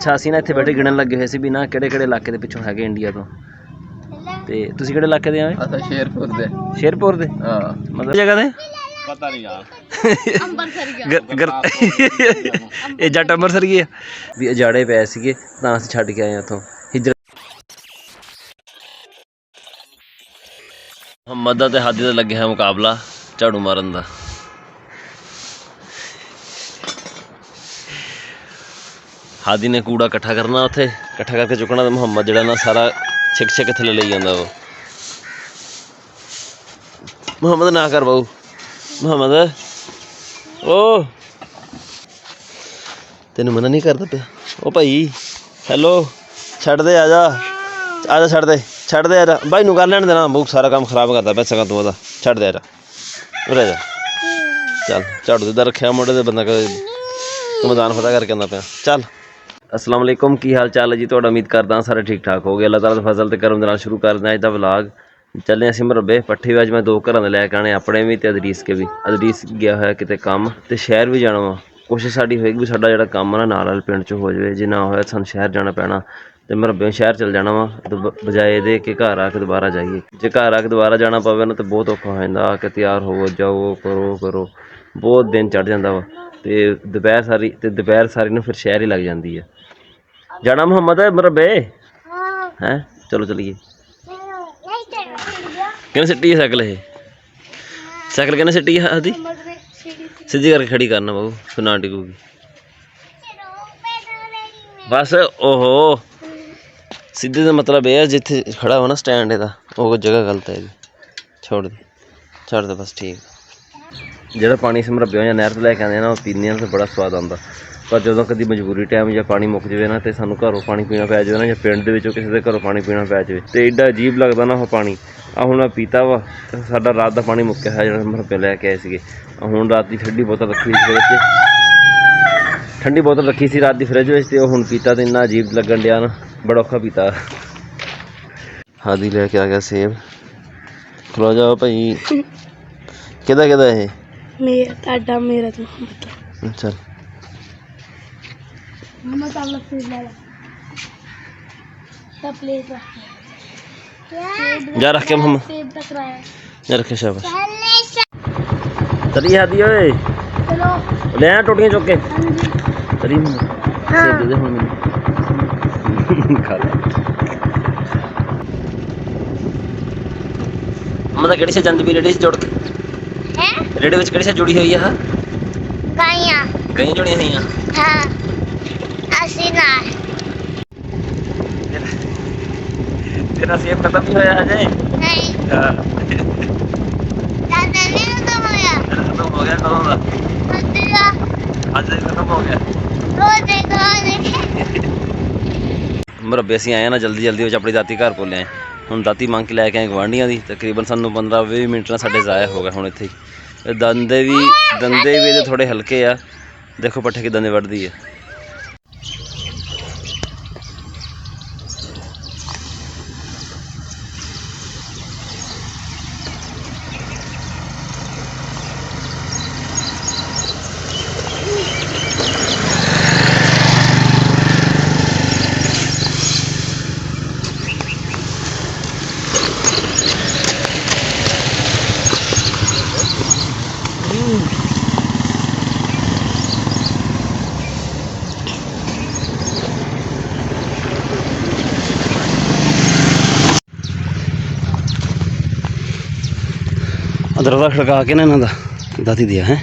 ਅੱਛਾ ਅਸੀਂ ਨਾ ਇੱਥੇ ਬੈਠੇ ਗਿਣਨ ਲੱਗੇ ਹੋਏ ਸੀ ਵੀ ਨਾ ਕਿਹੜੇ ਕਿਹੜੇ ਇਲਾਕੇ ਦੇ ਪਿੱਛੋਂ ਹੈਗੇ ਇੰਡੀਆ ਤੋਂ। ਤੇ ਤੁਸੀਂ ਕਿਹੜੇ ਇਲਾਕੇ ਦੇ ਆਏ? ਸ਼ੇਰਪੁਰ ਦੇ। ਸ਼ੇਰਪੁਰ ਦੇ? ਹਾਂ ਮਤਲਬ ਜਗ੍ਹਾ ਦੇ ਪਤਾ ਨਹੀਂ ਯਾਰ। ਇਹ ਜੱਟ ਅੰਮ੍ਰਿਤਸਰ ਗਏ ਆ ਵੀ ਅਜਾੜੇ ਪਏ ਸੀਗੇ ਤਾਂ ਅਸੀਂ ਛੱਡ ਕੇ ਆਏ ਉੱਥੋਂ ਹਿਜਰਤ। ਮੁਹੰਮਦ ਦਾ ਤੇ ਹਾਦੀ ਦਾ ਲੱਗਿਆ ਮੁਕਾਬਲਾ ਝਾੜੂ ਮਾਰਨ ਦਾ। ਹਾਦੀ ਨੇ ਕੂੜਾ ਇਕੱਠਾ ਕਰਨਾ, ਉੱਥੇ ਇਕੱਠਾ ਕਰਕੇ ਚੁੱਕਣਾ, ਤੇ ਮੁਹੰਮਦ ਜਿਹੜਾ ਨਾ ਸਾਰਾ ਛਿੱਕ ਛਿੱਕ ਥੱਲੇ ਲਈ ਜਾਂਦਾ। ਉਹ ਮੁਹੰਮਦ ਨਾ ਕਰ ਬਾਊ, ਮੁਹੰਮਦ ਓ ਤੈਨੂੰ ਮਨਾ ਨਹੀਂ ਕਰਦਾ ਪਿਆ ਉਹ ਭਾਈ। ਹੈਲੋ ਛੱਡ ਦੇ, ਆ ਜਾ ਆ ਜਾ, ਛੱਡ ਦੇ ਆ ਜਾ। ਬਾਈ ਨੂੰ ਕਰ ਲੈਣ ਦੇਣਾ, ਬਹੁਤ ਸਾਰਾ ਕੰਮ ਖਰਾਬ ਕਰਦਾ ਪਿਆ ਸਗੋਂ ਤੂੰ ਉਹਦਾ। ਛੱਡ ਦੇ ਆ ਜਾ, ਉਰੇ ਜਾ। ਚੱਲ ਝਾੜੂ ਦੇ ਦਾ ਰੱਖਿਆ ਮੋਢੇ ਤੇ ਬੰਦਾ ਤੂੰ ਮੈਦਾਨ ਫਤਿਹ ਕਰਕੇ ਆਉਂਦਾ ਪਿਆ। ਚੱਲ अस्सलाम वालेकुम, की हाल चाल है जी ਤੁਹਾਡਾ? उम्मीद करदा सारे ठीक ठाक हो गए। अल्लाह ताला दे फजल ते करम दे नाल शुरू करदे अज दा व्लॉग। ਚੱਲੇ ਅਸੀਂ ਮਰਬੇ ਪੱਠੀ ਵਿੱਚ ਮੈਂ 2 ਘਰਾਂ ਦੇ ਲੈ ਕੇ ਆਣੇ, ਆਪਣੇ ਵੀ ਤੇ ਅਦਰੀਸ ਕੇ ਵੀ। ਅਦਰੀਸ ਗਿਆ ਹੋਇਆ ਕਿਤੇ ਕੰਮ ਤੇ ਸ਼ਹਿਰ ਵੀ ਜਾਣਾ ਵਾ। ਕੋਸ਼ਿਸ਼ ਸਾਡੀ ਹੋਏਗੀ ਵੀ ਸਾਡਾ ਜਿਹੜਾ ਕੰਮ ਨਾ ਨਾਲ ਪਿੰਡ 'ਚ ਹੋ ਜਾਵੇ। ਜੇ ਨਾ ਹੋਇਆ ਸਾਨੂੰ ਸ਼ਹਿਰ ਜਾਣਾ ਪੈਣਾ ਤੇ ਮਰਬੇ ਸ਼ਹਿਰ ਚੱਲ ਜਾਣਾ ਵਾ, ਬਜਾਏ ਇਹਦੇ ਕਿ ਘਰ ਆ ਕੇ ਦੁਬਾਰਾ ਜਾਈਏ। ਜੇ ਘਰ ਆ ਕੇ ਦੁਬਾਰਾ ਜਾਣਾ ਪਵੇ ਨਾ ਤਾਂ ਬਹੁਤ ਔਖਾ ਹੋ ਜਾਂਦਾ। ਆ ਕੇ ਤਿਆਰ ਹੋਵੋ, ਜਾਓ, ਕਰੋ, ਬਹੁਤ ਦਿਨ ਚੜ੍ਹ ਜਾਂਦਾ ਵਾ। ਤੇ ਦੁਪਹਿਰ ਸਾਰੀ ਨੂੰ ਫਿਰ ਸ਼ਹਿਰ ਹੀ ਲੱਗ ਜਾਂਦੀ ਹੈ। ਜਾਣਾ ਮੁਹੰਮਦ ਮਰਬੇ ਹੈ? ਚਲੋ ਚਲੀਏ। ਕਿਹਨੇ ਸਿੱਟੀ ਹੈ ਸਾਈਕਲ? ਇਹ ਸਾਈਕਲ ਕਿਹਨੇ ਸਿੱਟੀ ਹੈ? ਆਦੀ ਸਿੱਧੀ ਕਰਕੇ ਖੜੀ ਕਰਨਾ ਬਾਬੂ, ਫਿਰ ਨਾ ਡਿੱਗੂਗੀ ਬਸ। ਓਹੋ ਸਿੱਧੇ ਦਾ ਮਤਲਬ ਇਹ ਹੈ ਜਿੱਥੇ ਖੜਾ ਹੋ ਨਾ ਸਟੈਂਡ ਇਹਦਾ, ਉਹ ਜਗ੍ਹਾ ਗਲਤ ਹੈ ਇਹਦੀ। ਛੱਡ ਦੇ ਬਸ, ਠੀਕ। ਜਿਹੜਾ ਪਾਣੀ ਅਸੀਂ ਮਰਬਿਆਂ ਜਾਂ ਨਹਿਰ ਤੋਂ ਲੈ ਕੇ ਆਉਂਦੇ ਨਾ, ਉਹ ਪੀਂਦੇ ਹਾਂ ਤਾਂ ਬੜਾ ਸਵਾਦ ਆਉਂਦਾ। ਪਰ ਜਦੋਂ ਕਦੀ ਮਜਬੂਰੀ ਟਾਈਮ ਜਾਂ ਪਾਣੀ ਮੁੱਕ ਜਾਵੇ ਨਾ ਤੇ ਸਾਨੂੰ ਘਰੋਂ ਪਾਣੀ ਪੀਣਾ ਪੈ ਜਾਵੇ ਨਾ, ਜਾਂ ਪਿੰਡ ਦੇ ਵਿੱਚੋਂ ਕਿਸੇ ਦੇ ਘਰੋਂ ਪਾਣੀ ਪੀਣਾ ਪੈ ਜਾਵੇ ਤੇ ਐਡਾ ਅਜੀਬ ਲੱਗਦਾ ਨਾ ਉਹ ਪਾਣੀ। ਆ ਹੁਣ ਪੀਤਾ ਵਾ, ਸਾਡਾ ਰਾਤ ਦਾ ਪਾਣੀ ਮੁੱਕਿਆ ਹੈ ਜਿਹੜਾ ਮਰਬੇ ਲੈ ਕੇ ਆਏ ਸੀਗੇ। ਹੁਣ ਰਾਤ ਦੀ ਠੰਡੀ ਬੋਤਲ ਰੱਖੀ ਸੀ ਰਾਤ ਦੀ ਫਰਿੱਜ ਵਿੱਚ, ਤੇ ਉਹ ਹੁਣ ਪੀਤਾ ਤੇ ਇੰਨਾ ਅਜੀਬ ਲੱਗਣ ਡਿਆ ਨਾ, ਬੜਾ ਔਖਾ ਪੀਤਾ। ਹਾਦੀ ਲੈ ਕੇ ਆ ਗਿਆ ਸੇਬ। ਖਲੋ ਜਾਓ ਭਾਈ। ਕਿਹਦਾ ਇਹ? ਮੇਰਾ, ਤੁਹਾਡਾ, ਮੇਰਾ ਤੇ ਅੱਛਾ मम्मा चावल फ्रिज ला ला प्लेट रख जा, रख के मोहम्मद सेब तक रहा है जा, रखे शाबाश। चलिए हादी ओए, चलो ले आ टोटियां चुक के। हां जी चलिए सेब दे दे हुण मैनू खा ले। मतलब किहड़ी से जंद भी रेडी से जुड़ के हैं? रेडी विच किहड़ी से जुड़ी हुई है? गाइयां जुड़ी हुई हैं। हां असीना तेरा सेब खत्म नहीं होया अजय? नहीं। हां दादा ने खत्म हो गया कब होगा? आज खत्म हो गया। मरबे ਅਸੀਂ ਆਏ ਨਾ ਜਲਦੀ ਵਿੱਚ ਆਪਣੀ ਦਾਤੀ ਘਰ ਕੋਲ ਆਏ। ਹੁਣ ਦਾਤੀ ਮੰਗ ਕੇ ਲੈ ਕੇ ਆਏ ਗਵਾਂਢੀਆਂ ਦੀ। ਤਕਰੀਬਨ ਸਾਨੂੰ 15-20 ਮਿੰਟ ਨਾਲ ਸਾਡੇ ਜ਼ਾਇਆ ਹੋ ਗਿਆ ਹੁਣ ਇੱਥੇ ਹੀ। ਦੰਦੇ ਵੀ ਇਹਦੇ ਥੋੜੇ ਹਲਕੇ ਆ। ਦੇਖੋ ਪੱਠੇ ਕਿਦਾਂ ਦੇ ਵੱਢਦੀ ਆ। दरवाजा खड़का के ना इन्हों का दाती दिया है।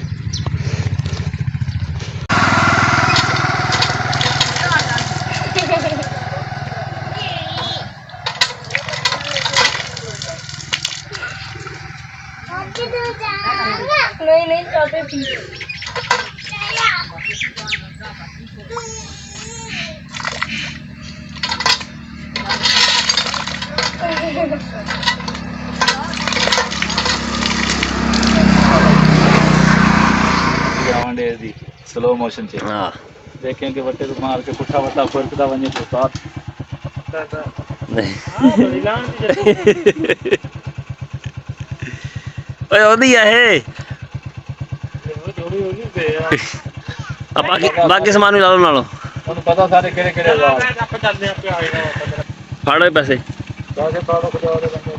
नहीं चाहते पी स्लो मोशन से देखें कि वटे तो मार के पुठा वटा फुरकदा वने तो साथ नहीं ओए ओदी है बाकी सामान भी ला लो नालों। ਉਹਨੂੰ ਪਤਾ ਸਾਰੇ ਕਿਹੜੇ ਕਿਹੜੇ ਹਜ਼ਾਰ ਆਪਾਂ ਚੱਲਦੇ ਆਪੇ ਆ ਜਾਣਾ ਫਾੜੋ ਪੈਸੇ ਕਾਹਦੇ ਬਾੜੋ ਕੋ ਜਾਵੇ ਬੰਦੇ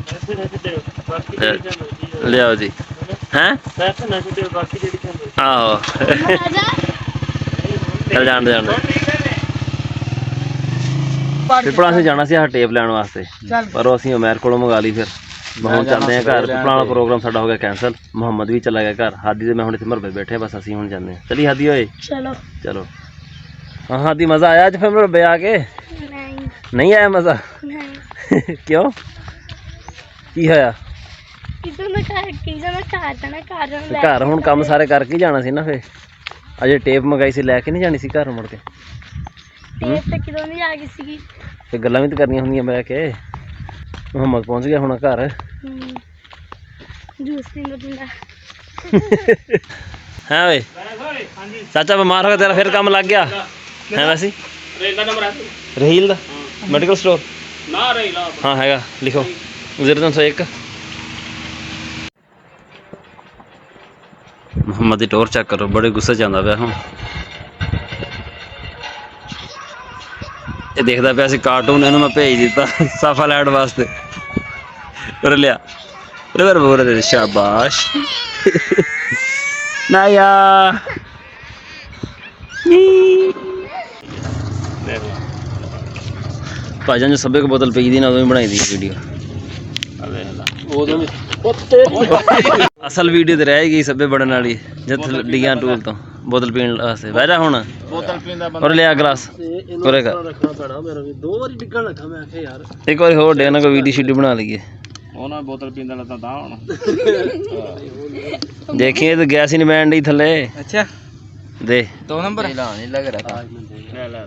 ਪੈਸੇ ਨਾ ਛੱਡਿਓ ਬਾਕੀ ਜਿਹੜੀ ਚੰਦ ਲਿਆਓ ਜੀ ਹੈਂ ਪੈਸੇ ਨਾ ਛੱਡਿਓ ਬਾਕੀ ਜਿਹੜੀ ਚੰਦ ਆਹੋ आजा ਚੱਲ ਜਾਣਦੇ ਪਿਪਲਾਂ ਅਸੀਂ ਜਾਣਾ ਸੀ ਆਹ ਟੇਪ ਲੈਣ ਵਾਸਤੇ ਪਰ ਉਹ ਅਸੀਂ ਉਮੈਰ ਕੋਲੋਂ ਮੰਗਾ ਲਈ ਫਿਰ ਹੁਣ ਚੱਲਦੇ ਹਾਂ ਘਰ ਪਿਪਲਾਂ ਵਾਲਾ ਪ੍ਰੋਗਰਾਮ ਸਾਡਾ ਹੋ ਗਿਆ ਕੈਂਸਲ ਮੁਹੰਮਦ ਵੀ ਚਲਾ ਗਿਆ ਘਰ ਹਾਦੀ ਤੇ ਮੈਂ ਹੁਣ ਇੱਥੇ ਮਰਬੇ ਬੈਠੇ ਬਸ ਅਸੀਂ ਹੁਣ ਜਾਂਦੇ ਹਾਂ ਚਲੀ ਹਾਦੀ ਓਏ चलो ਚਲੋ ਹਾਂ ਹਾਦੀ ਮਜ਼ਾ ਆਇਆ ਅੱਜ ਫਿਰ ਮਰਬੇ ਆ ਕੇ नहीं ਨਹੀਂ ਆਇਆ ਮਜ਼ਾ नहीं ਕਿਉਂ ਕੀ ਹੋਇਆ किधर मैं कार था ना कार में ਤੇ ਘਰ ਹੁਣ ਕੰਮ ਸਾਰੇ ਕਰਕੇ ਹੀ ਜਾਣਾ ਸੀ ਨਾ ਫੇ ਅਜੇ ਟੇਪ ਮੰਗਾਈ ਸੀ ਲੈ ਕੇ ਨਹੀਂ ਜਾਣੀ ਸੀ ਘਰ ਮੁੜ ਕੇ टेप पे किधर नहीं आ गई सी ਤੇ ਗੱਲਾਂ ਵੀ ਤਾਂ ਕਰਨੀਆਂ ਹੁੰਦੀਆਂ ਬਹਿ ਕੇ ਮੁਹੰਮਦ ਪਹੁੰਚ ਗਿਆ ਹੁਣ ਘਰ जूस नहीं बदलना ਹੈ ਓਏ ਚਾਚਾ ਬਿਮਾਰ ਹੋ ਗਿਆ ਤੇਰਾ ਫਿਰ ਕੰਮ ਲੱਗ ਗਿਆ ਹੈ ਵੈਸੇ ਰੇਲ ਦਾ ਨੰਬਰ ਹੈ ਰਹੀਲ ਦਾ ਮੈਡੀਕਲ ਸਟੋਰ ਨਾ ਰੇਲ ਆ ਹਾਂ ਹੈਗਾ ਲਿਖੋ 0301 ਮੁਹੰਮਦ ਦੀ ਟੋਰ ਚੈੱਕ ਕਰੋ ਬੜੇ ਗੁੱਸੇ ਚ ਆਉਂਦਾ ਪਿਆ ਹੁਣ ਇਹ ਦੇਖਦਾ ਪਿਆ ਸੀ ਕਾਰਟੂਨ ਇਹਨੂੰ ਮੈਂ ਭੇਜ ਦਿੱਤਾ ਸਾਫਾ ਲੈਣ ਵਾਸਤੇ ਕਰ ਲਿਆ ਬਰਬਰ ਬੋਲ ਦੇ ਸ਼ਾਬਾਸ਼ ਨਾਇਆ ਭਾਜਨ ਜੋ ਸਭੇ ਕੋ ਬੋਤਲ ਪਈ ਦੀ ਨਾ ਉਦੋਂ ਹੀ ਬਣਾਈ ਦੀ ਵੀਡੀਓ ਉਦੋਂ ਅਸਲ ਵੀਡੀਓ ਤੇ ਰਹਿ ਗਈ ਸਭੇ ਬੜਨ ਵਾਲੀ ਜਦ ਡੀਆਂ ਟੂਲ ਤੋਂ ਬੋਤਲ ਪੀਣ ਵਾਸਤੇ ਬਹਿ ਜਾ ਹੁਣ ਬੋਤਲ ਪੀਂਦਾ ਔਰ ਲਿਆ ਗਲਾਸ ਕੋਰੇ ਕਰ ਰੱਖਣਾ ਪੈਣਾ ਮੇਰਾ ਵੀ 2 ਵਾਰੀ ਡਿੱਗਣ ਲੱਗਾ ਮੈਂ ਆਖਿਆ ਯਾਰ ਇੱਕ ਵਾਰੀ ਹੋਰ ਡੇ ਨਾ ਕੋਈ ਵੀਡੀਓ ਸ਼ੀਡੀ ਬਣਾ ਲਈਏ ਉਹਨਾਂ ਬੋਤਲ ਪੀਂਦਾ ਲੱਤਾ ਤਾਂ ਹੁਣ ਦੇਖੀਏ ਤੇ ਗੈਸ ਹੀ ਨਹੀਂ ਬੈਣ ਡਈ ਥੱਲੇ ਅੱਛਾ ਦੇ 2 ਨੰਬਰ ਨਹੀਂ ਲੱਗ ਰਿਹਾ ਲੈ ਲੈ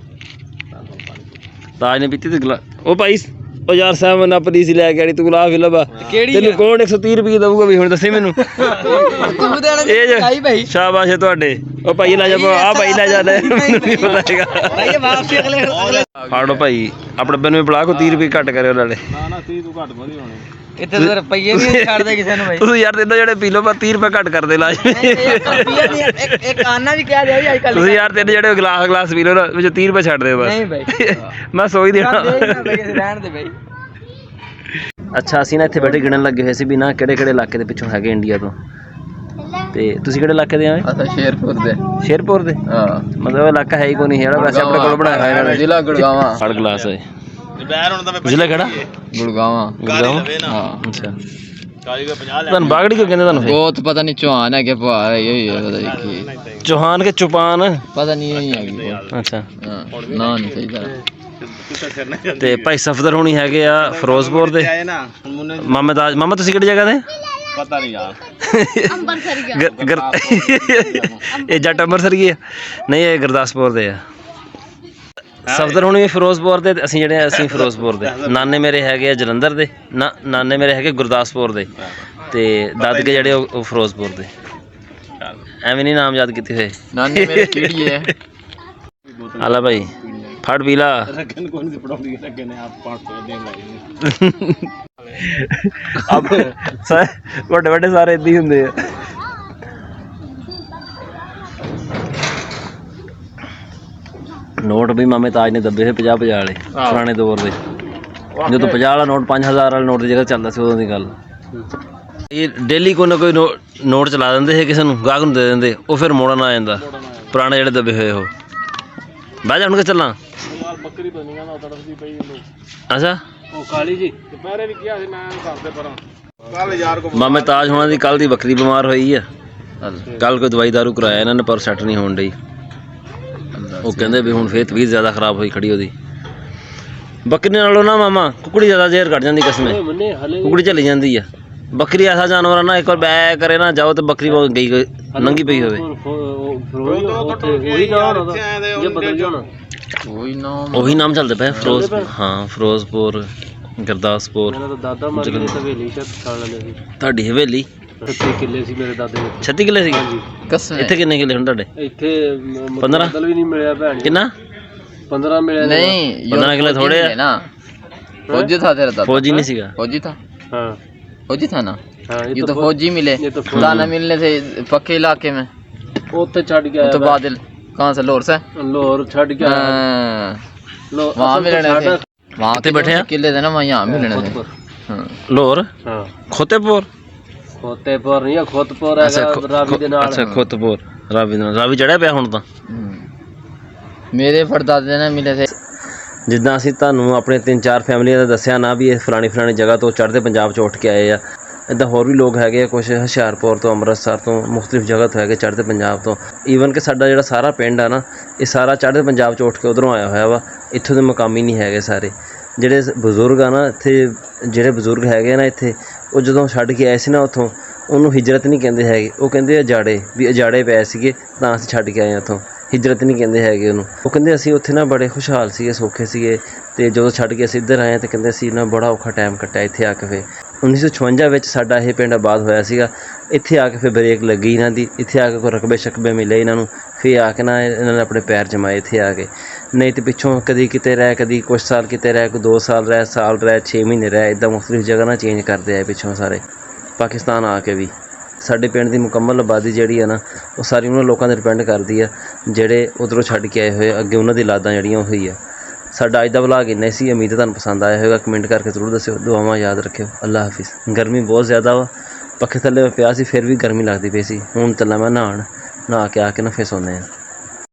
ਤਾਜ ਨੇ ਪੀਤੀ ਤੇ ਉਹ ਭਾਈ ਉਹ ਯਾਰ ਸਾਹਿਬ ਨੱਪਦੀ ਸੀ ਲੈ ਕੇ ਆੜੀ ਤੂੰ ਗੁਲਾਬ ਹੀ ਲੱਭਾ ਤੈਨੂੰ ਕੌਣ 130 ਰੁਪਏ ਦਊਗਾ ਵੀ ਹੁਣ ਦੱਸੇ ਮੈਨੂੰ ਤੂੰ ਦੇਣਾ ਇਹ ਜੇ ਭਾਈ ਸ਼ਾਬਾਸ਼ ਹੈ ਤੁਹਾਡੇ ਉਹ ਭਾਈ ਲੈ ਜਾ ਆ ਭਾਈ ਲੈ ਜਾ ਲੈ ਮੈਨੂੰ ਨਹੀਂ ਪਤਾ ਹੈਗਾ ਭਾਈ ਇਹ ਵਾਪਸੀ ਅਗਲੇ ਫਾੜੋ ਭਾਈ ਆਪਣੇ ਬੰਦੇ ਨੂੰ ਬੁਲਾ ਕੋ 30 ਰੁਪਏ ਘੱਟ ਕਰਿਓ ਨਾਲੇ ਨਾ 30 ਤੋਂ ਘੱਟ ਬਣੀ ਹੋਣੀ ਇੱਥੇ ਤਾਂ ਰੁਪਈਏ ਵੀ ਛੱਡਦੇ ਕਿਸੇ ਨੂੰ ਭਾਈ ਤੁਸੀਂ ਯਾਰ ਤਿੰਨੋਂ ਜਿਹੜੇ ਪੀ ਲਓ ਪਰ 30 ਰੁਪਏ ਘੱਟ ਕਰ ਦੇ ਲਾਜ਼ਮੀ ਰੁਪਈਆ ਨਹੀਂ ਇੱਕ ਆਨਾ ਵੀ ਕਹਿ ਦਿਓ ਅੱਜ ਕੱਲ ਤੁਸੀਂ ਯਾਰ ਤਿੰਨ ਜਿਹੜੇ ਗਲਾਸ ਪੀ ਲਓ ਨਾ ਵਿੱਚ 30 ਰੁਪਏ ਛੱਡ ਦਿਓ ਬਸ ਨਹੀਂ ਭਾਈ ਮੈਂ ਸੋਚ ਦੇਣਾ ਰਹਿਣ ਦੇ ਭਾਈ ਅੱਛਾ ਅਸੀਂ ਨਾ ਇੱਥੇ ਬੈਠੇ ਗਿਣਨ ਲੱਗੇ ਹੋਏ ਸੀ ਵੀ ਨਾ ਕਿਹੜੇ ਕਿਹੜੇ ਇਲਾਕੇ ਦੇ ਪਿੱਛੋਂ ਹੈਗੇ ਇੰਡੀਆ ਤੋਂ ਤੇ ਤੁਸੀਂ ਕਿਹੜੇ ਇਲਾਕੇ ਦੇ ਆਏ ਅੱਛਾ ਸ਼ੇਰਪੁਰ ਦੇ ਸ਼ੇਰਪੁਰ ਦੇ ਹਾਂ ਮਤਲਬ ਇਲਾਕਾ ਹੈ ਹੀ ਕੋਈ ਨਹੀਂ ਜਿਹੜਾ ਵੈਸੇ ਆਪਣੇ ਕੋਲ ਬਣਾਇਆ ਹੋਇਆ ਇਹਨਾਂ ਨੇ ਜ਼ਿਲ੍ਹਾ ਗੁੜਗਾਵਾਂ ਹੜ ਗਲਾਸ ਹੈ ਜ਼ਿਲ੍ਹਾ ਕਿਹੜਾ ਗੁੜਗਾਵਾਂ ਗੁਰਗਾਵਾਂ ਹਾਂ ਅੱਛਾ ਤੁਹਾਨੂੰ ਬਾਗੜੀ ਕਿਉਂ ਕਹਿੰਦੇ ਤੁਹਾਨੂੰ ਬਹੁਤ ਪਤਾ ਨਹੀਂ ਚੌਹਾਨ ਹੈ ਕਿ ਭਾਰ ਇਹ ਹੈ ਪਤਾ ਨਹੀਂ ਕੀ ਚੌਹਾਨ ਕੇ ਚੁਪਾਨ ਪਤਾ ਨਹੀਂ ਇਹ ਹੈਗੀ ਅੱਛਾ ਨਾ ਨਹੀਂ ਸਹੀ ਤਰ੍ਹਾਂ ਤੇ ਭਾਈ ਸਫਦਰ ਹੋਣੀ ਹੈਗੇ ਆ ਫਿਰੋਜ਼ਪੁਰ ਦੇ ਮਾਮਾ ਤਾਜ ਮਾਮਾ ਤੁਸੀਂ ਕਿਹੜੀ ਜਗ੍ਹਾ ਦੇ ਪਤਾ ਨਹੀਂ ਯਾਰ ਇਹ ਜੱਟ ਅੰਮ੍ਰਿਤਸਰ ਕੀ ਆ ਨਹੀਂ ਇਹ ਗੁਰਦਾਸਪੁਰ ਦੇ ਆ ਸਫਦਰ ਹੋਣੀ ਫਿਰੋਜ਼ਪੁਰ ਦੇ ਤੇ ਅਸੀਂ ਫਿਰੋਜ਼ਪੁਰ ਦੇ ਨਾਨੇ ਮੇਰੇ ਹੈਗੇ ਆ ਜਲੰਧਰ ਦੇ ਨਾਨੇ ਮੇਰੇ ਹੈਗੇ ਗੁਰਦਾਸਪੁਰ ਦੇ ਤੇ ਦਾਦਕੇ ਜਿਹੜੇ ਉਹ ਫਿਰੋਜ਼ਪੁਰ ਦੇ ਐਵੇਂ ਨਹੀਂ ਨਾਮ ਯਾਦ ਕੀਤੇ ਹੋਏ ਨਾਨੀ ਮੇਰੇ ਕੀੜੀ ਹੈ ਆਲਾ ਭਾਈ ਫੜ ਪੀ ਲਾ ਰੱਖਣ ਕੋਣ ਸੀ ਪੜਾਉਂਦੀ ਲੱਗੇ ਨੇ ਆਪ 500 ਦੇਣ ਲੱਗੇ ਆਪ ਵੱਡੇ ਵੱਡੇ ਸਾਰੇ ਏਦਾਂ ਹੀ ਹੁੰਦੇ ਆ ਨੋਟ ਵੀ ਮਾਮੇ ਤਾਜ ਨੇ ਦੱਬੇ ਹੋਏ 50 ਵਾਲੇ ਪੁਰਾਣੇ ਦੌਰ ਦੇ ਜਦੋਂ 50 ਵਾਲਾ ਨੋਟ 5000 ਵਾਲਾ ਨੋਟ ਦੀ ਜਗ੍ਹਾ ਚੱਲਦਾ ਸੀ ਉਦੋਂ ਦੀ ਗੱਲ ਇਹ ਡੇਲੀ ਕੋਈ ਨਾ ਕੋਈ ਨੋਟ ਚਲਾ ਦਿੰਦੇ ਸੀ ਕਿਸੇ ਨੂੰ ਗਾਹਕ ਨੂੰ ਦੇ ਦਿੰਦੇ ਉਹ ਫਿਰ ਮੋੜਨ ਆ ਜਾਂਦਾ ਪੁਰਾਣੇ ਜਿਹੜੇ ਦੱਬੇ ਹੋਏ ਉਹ ਬਹਿ ਜਾ ਹੁਣ ਕਿ ਚੱਲਾਂ ਯਾਰ ਬੱਕਰੀ ਬਣੀਆਂ ਨਾ ਤੜਫਦੀ ਪਈ ਇਹਨੂੰ ਅੱਛਾ ਉਹ ਕਾਲੀ ਜੀ ਦੁਪਹਿਰੇ ਵੀ ਕਿਹਾ ਸੀ ਮੈਂ ਕਰਦੇ ਪਰਾਂ ਕੱਲ ਯਾਰ ਕੋ ਮਾਮੇ ਤਾਜ ਹੋਣਾ ਦੀ ਕੱਲ ਦੀ ਬੱਕਰੀ ਬਿਮਾਰ ਹੋਈ ਆ ਕੱਲ ਕੋਈ ਦਵਾਈ ਦਾਰੂ ਕਰਾਇਆ ਇਹਨਾਂ ਨੇ ਪਰ ਸੈੱਟ ਨਹੀਂ ਹੋਣ ਡਈ ਉਹ ਕਹਿੰਦੇ ਵੀ ਹੁਣ ਫੇਰ ਤਵੀਰ ਜ਼ਿਆਦਾ ਖਰਾਬ ਹੋਈ ਖੜੀ ਉਹਦੀ ਬੱਕਰੀ ਨਾਲੋਂ ਨਾ ਮਾਮਾ ਕੁਕੜੀ ਜ਼ਿਆਦਾ ਜ਼ਹਿਰ ਕੱਢ ਜਾਂਦੀ ਕਸਮੇ ਕੁਕੜੀ ਚਲੀ ਜਾਂਦੀ ਆ ਬੱਕਰੀ ਐਸਾ ਜਾਨਵਰ ਆ ਨਾ ਇੱਕ ਵਾਰ ਬੈ ਕਰੇ ਨਾ ਜਾਓ ਤੇ ਬੱਕਰੀ ਗਈ ਨੰਗੀ ਪਈ ਹੋਵੇ ਉਹੀ ਨਾਮ ਚੱਲਦਾ ਪਿਆ ਫਿਰੋਜ਼ਪੁਰ ਹਾਂ ਫਿਰੋਜ਼ਪੁਰ ਗੁਰਦਾਸਪੁਰ ਦਾਦਾ ਮਰ ਗਏ ਹਵੇਲੀ ਚ ਖਾਣ ਲੈਂਦੇ ਸੀ ਤੁਹਾਡੀ ਹਵੇਲੀ 36 ਕਿੱਲੇ ਸੀ ਮੇਰੇ ਦਾਦੇ ਦੇ 36 ਕਿੱਲੇ ਸੀ ਕਸਮ ਇੱਥੇ ਕਿੰਨੇ ਕਿੱਲੇ ਹੁਣ ਤੁਹਾਡੇ ਇੱਥੇ 15 ਬਦਲ ਵੀ ਨਹੀਂ ਮਿਲਿਆ ਭੈਣ ਕਿੰਨਾ 15 ਮਿਲਿਆ नहीं 15 किलो थोड़े है ना फौजी था तेरा दादा फौजी नहीं सीखा फौजी था हाँ फौजी था ना हाँ ये तो फौजी मिले ये तो फौजी दाना मिलने थे पक्के इलाके में ਉੱਥੇ ਛੱਡ ਗਿਆ तो बादल कहाँ से? लाहौर से? लाहौर छड़ के हाँ, वहाँ मिलने थे। वहाँ कितने बैठे हैं? किले थे ना, वहाँ यहाँ मिलने थे। हाँ। ਲਾਹੌਰ हाँ ਖੋਤੇਪੁਰ खोतेपुर नहीं है, खोतपुर है रावी दे नाल। ਅੱਛਾ ਖੋਤਪੁਰ ਰਾਵੀ ਨਾਲ ਰਾਵੀ ਚੜਿਆ ਪਿਆ ਹੁਣ ਤਾਂ। मेरे परदादे ने मिले थे। ਜਿੱਦਾਂ ਅਸੀਂ ਤੁਹਾਨੂੰ ਆਪਣੇ 3-4 ਫੈਮਲੀਆਂ ਦਾ ਦੱਸਿਆ ਨਾ ਵੀ ਇਹ ਫਲਾਣੀ ਜਗ੍ਹਾ ਤੋਂ ਚੜ੍ਹਦੇ ਪੰਜਾਬ 'ਚ ਉੱਠ ਕੇ ਆਏ ਆ, ਇੱਦਾਂ ਹੋਰ ਵੀ ਲੋਕ ਹੈਗੇ ਆ, ਕੁਛ ਹੁਸ਼ਿਆਰਪੁਰ ਤੋਂ, ਅੰਮ੍ਰਿਤਸਰ ਤੋਂ, ਮੁਖਤਲਿਫ ਜਗ੍ਹਾ ਤੋਂ ਹੈਗੇ ਚੜ੍ਹਦੇ ਪੰਜਾਬ ਤੋਂ। ਈਵਨ ਕਿ ਸਾਡਾ ਜਿਹੜਾ ਸਾਰਾ ਪਿੰਡ ਆ ਨਾ, ਇਹ ਸਾਰਾ ਚੜ੍ਹਦੇ ਪੰਜਾਬ 'ਚ ਉੱਠ ਕੇ ਉੱਧਰੋਂ ਆਇਆ ਹੋਇਆ ਵਾ। ਇੱਥੋਂ ਦੇ ਮਕਾਮੀ ਨਹੀਂ ਹੈਗੇ ਸਾਰੇ। ਜਿਹੜੇ ਬਜ਼ੁਰਗ ਆ ਨਾ ਇੱਥੇ, ਜਿਹੜੇ ਬਜ਼ੁਰਗ ਹੈਗੇ ਨਾ ਇੱਥੇ, ਉਹ ਜਦੋਂ ਛੱਡ ਕੇ ਆਏ ਸੀ ਨਾ ਉੱਥੋਂ, ਉਹਨੂੰ ਹਿਜਰਤ ਨਹੀਂ ਕਹਿੰਦੇ ਹੈਗੇ, ਉਹ ਕਹਿੰਦੇ ਅਜਾੜੇ, ਵੀ ਅਜਾੜੇ ਪਏ ਸੀਗੇ ਤਾਂ ਅਸੀਂ ਛੱਡ ਕੇ ਆਏ ਉੱਥੋਂ। ਹਿਜਰਤ ਨਹੀਂ ਕਹਿੰਦੇ ਹੈਗੇ ਉਹਨੂੰ। ਉਹ ਕਹਿੰਦੇ ਅਸੀਂ ਉੱਥੇ ਨਾ ਬੜੇ ਖੁਸ਼ਹਾਲ ਸੀਗੇ, ਸੌਖੇ ਸੀਗੇ, ਅਤੇ ਜਦੋਂ ਛੱਡ ਕੇ ਅਸੀਂ ਇੱਧਰ ਆਏ ਤਾਂ ਕਹਿੰਦੇ ਅਸੀਂ ਨਾ ਬੜਾ ਔਖਾ ਟਾਈਮ ਕੱਟਿਆ ਇੱਥੇ ਆ ਕੇ। ਫਿਰ 1956 ਵਿੱਚ ਸਾਡਾ ਇਹ ਪਿੰਡ ਆਬਾਦ ਹੋਇਆ ਸੀਗਾ। ਇੱਥੇ ਆ ਕੇ ਫਿਰ ਬ੍ਰੇਕ ਲੱਗੀ ਇਹਨਾਂ ਦੀ, ਇੱਥੇ ਆ ਕੇ ਕੋਈ ਰਕਬੇ ਸ਼ਕਬੇ ਮਿਲੇ ਇਹਨਾਂ ਨੂੰ, ਫਿਰ ਆ ਕੇ ਨਾ ਇਹਨਾਂ ਨੇ ਆਪਣੇ ਪੈਰ ਜਮਾਏ ਇੱਥੇ ਆ ਕੇ। ਨਹੀਂ ਤਾਂ ਪਿੱਛੋਂ ਕਦੀ ਕਿਤੇ ਰਹਿ, ਕਦੀ ਕੁਛ ਸਾਲ ਕਿਤੇ ਰਹਿ, ਕੋਈ 2 ਸਾਲ ਰਹਿ, ਸਾਲ ਰਹਿ, 6 ਮਹੀਨੇ ਰਹਿ, ਇੱਦਾਂ ਮੁਖਤਲਿਫ ਜਗ੍ਹਾ ਨਾ ਚੇਂਜ ਕਰਦੇ ਆਏ ਪਿੱਛੋਂ ਸਾਰੇ ਪਾਕਿਸਤਾਨ ਆ ਕੇ ਵੀ। ਸਾਡੇ ਪਿੰਡ ਦੀ ਮੁਕੰਮਲ ਆਬਾਦੀ ਜਿਹੜੀ ਆ ਨਾ, ਉਹ ਸਾਰੀ ਉਹਨਾਂ ਲੋਕਾਂ 'ਤੇ ਡਿਪੈਂਡ ਕਰਦੀ ਆ ਜਿਹੜੇ ਉੱਧਰੋਂ ਛੱਡ ਕੇ ਆਏ ਹੋਏ, ਅੱਗੇ ਉਹਨਾਂ ਦੀ ਲਾਦਾਂ ਜਿਹੜੀਆਂ ਉਹ ਹੀ ਆ। ਸਾਡਾ ਅੱਜ ਦਾ ਵਲਾਗ ਇੰਨਾ ਸੀ। ਉਮੀਦ ਤੁਹਾਨੂੰ ਪਸੰਦ ਆਇਆ ਹੋਵੇਗਾ। ਕਮੈਂਟ ਕਰਕੇ ਜ਼ਰੂਰ ਦੱਸਿਓ। ਦੁਆਵਾਂ ਯਾਦ ਰੱਖਿਓ। ਅੱਲਾ ਹਾਫਿਜ਼। ਗਰਮੀ ਬਹੁਤ ਜ਼ਿਆਦਾ ਵਾ, ਪੱਖੇ ਥੱਲੇ ਪਿਆ ਸੀ ਫਿਰ ਵੀ ਗਰਮੀ ਲੱਗਦੀ ਪਈ ਸੀ। ਹੁਣ ਚੱਲਾਂ ਮੈਂ ਨਹਾਉਣ, ਨਹਾ ਕੇ ਆ ਕੇ ਨਾ ਫਿਰ ਸੌਂਦੇ ਹਾਂ।